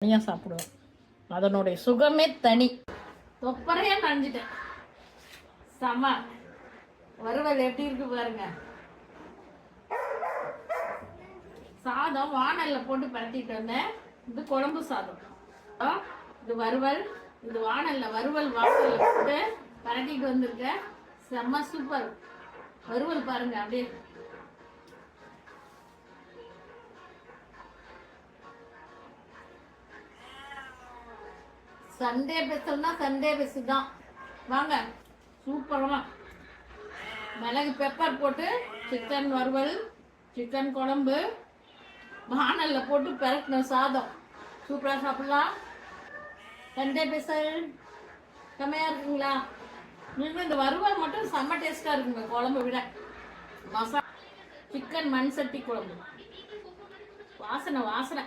தனியாக சாப்பிடுவேன். அதனுடைய சுகமே தனி. தொப்பரையே நனைஞ்சிட்டேன். செம வறுவல் எப்படி இருக்கு பாருங்க. சாதம் வானல்ல போட்டு பரட்டிட்டு வந்தேன். இது குழம்பு சாதம், இது வறுவல். இது வானல்ல வானல்ல போட்டு பரட்டிட்டு வந்திருக்கேன். செம்ம சூப்பர் வறுவல் பாருங்க. அப்படியே சண்டே பெஸ்ட்னா சண்டே பெஸ்ட் தான். வாங்க சூப்பராக மிளகு பெப்பர் போட்டு சிக்கன் வறுவல், சிக்கன் குழம்பு, வானல்ல போட்டு பெரட்டின சாதம் சூப்பராக சாப்பிடலாம். சண்டே பெஸ்ட் செம்மையாக இருக்குங்களா? நீங்கள் இந்த வறுவல் மட்டும் செம்ம டேஸ்ட்டாக இருக்குங்க குழம்பு விட. மசாலா சிக்கன் மண் சட்டி குழம்பு வாசனை வாசனை